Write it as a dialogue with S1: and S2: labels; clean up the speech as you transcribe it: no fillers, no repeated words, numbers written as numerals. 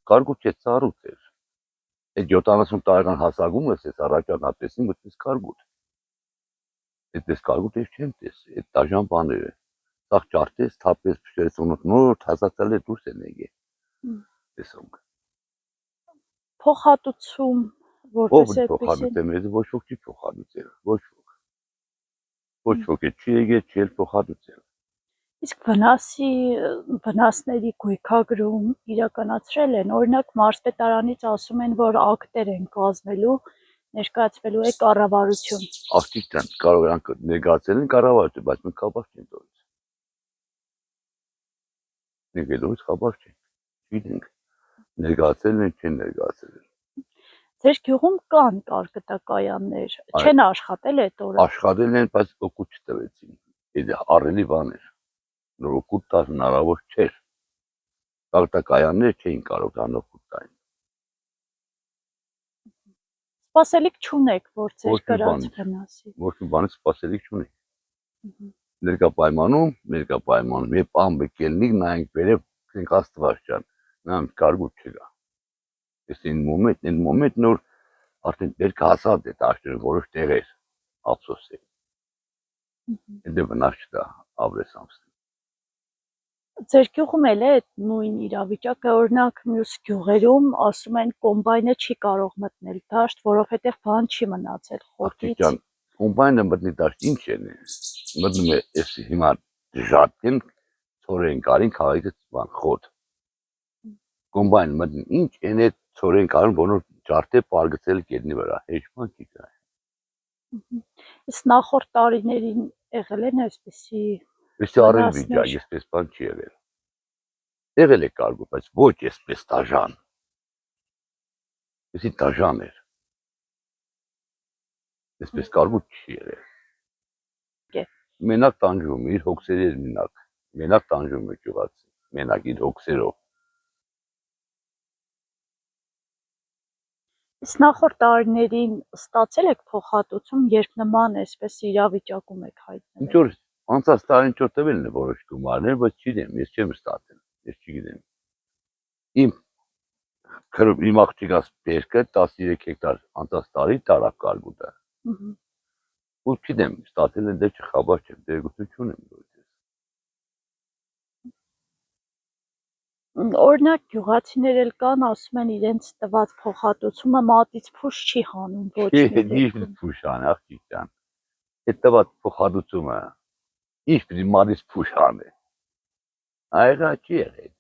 S1: Կարգուտ չէ, ծառուց էր։ Այդ 70 տարեկան հասակում ես, այս առաջան հատեսին մտես կարգուտ։ Այդպես կարգուտ ես չեմ տեսել, այդ դաժան բաները։ Սաղ ճարտես, թափես, փշերես նոր հասածալի դուրս են եկել։ Տեսոնք։
S2: Փոխհատուցում որպես այդպեսին։
S1: Փոխհատուցել մեզ ոչ ոք չի փոխհատուցել, ոչ ոք։ Ոչ ոք չի եկել, չի փոխհատուցել։
S2: Իսկ վնասների գույքագրում իրականացրել են, օրինակ մարզպետարանից ասում են, որ ակտեր են կազմելու, ներկայացվելու է կառավարություն։
S1: Ակտիվան կարող են ներկայացնել են կառավարություն, բայց մենք խաբար չենք տալիս։ Ներկայացնելուց խաբար չենք։ Գիտենք ներկայացել են, չեն ներկայացել։
S2: Ձեր գյուղում կան կարկտակայաններ, չեն աշխատել այդ օրը։
S1: Աշխատել են, բայց օգուտ չտվեցին։ Դա առելի բան էր։ Նոր օգուտ տալ հնարավոր չէր։ Կարկտակայաններ չէին կարող դառնալ օգուտ տալ։
S2: Սպասելիք չունեք, որ ձեր կրած վնասի։
S1: Ոչ մի բանից սպասելիք չունենք։ Ներկա պայմանում, երբ ամբը կելնիկ նայենք վերև, ենք Աստված ջան, նայում կարգուտ չկա։ Ես այն մոմենտ նոր արդեն դերքը հասած է դաշտերում որոշ տեղեր, ափսոս է։ Դա վնաս չկա ավրես ամսին։
S2: Ձեր գյուղում էլ է այդ նույն իրավիճակը, օրինակ մյուս գյուղերում ասում են կոմբայնը չի կարող մտնել դաշտ, որովհետև բան չի մնացել խոտից։
S1: Կոմբայնը մտնի դաշտ ինչ է։ Մտնում է էս հիմա ժատկեն, ծորեն կարին քաղաքից բան խոտ։ Կոմբայն մտնի ինչ են այդ ծորեն կարին բոլոր ջարդե պարգծել գետնի վրա, հեչ բան չի կա։
S2: Իսկ նախորդ տարիներին եղել են այսպիսի
S1: առել վիճակ, այսպես բան չի եղել։ Եղել է կարգուտ, բայց ոչ այսպես դաժան։ Էսի դաժան էր։ Այսպես կարգուտ չի եղել։ Մենակ տանջում, իր հոգսերի էր մենակ տանջում է գյուղացի, մենակ իր հոգսերով։
S2: Իսկ նախորդ տարիներին ստացել եք փոխհատուցում, երբ նման այսպես իրավիճակում եք հայտնվել։
S1: Ինչ որ անցած տարին ինչ որ տվել են որոշ գումարներ, բայց չգիտեմ, ես չեմ ստացել, ես չգիտեմ։ Իմ աղջիկաս բերքը 13 հեկտար անցած տարի տարավ կարգուտը։ Ու չգիտեմ, ստացել են դե չխաբար չեմ, դերգություն չունեմ։
S2: Օրինակ գյուղացիներ էլ կան, ասում են իրենց տված փոխհատուցումը մատից փուշ չի հանում ոչ մի
S1: դեպքում։ Ինչ փուշ անի, աղջիկ ջան։ Այդ տված փոխհատուցումը ինչ պիտի մատից փուշ հանի։ Այղա չի եղել։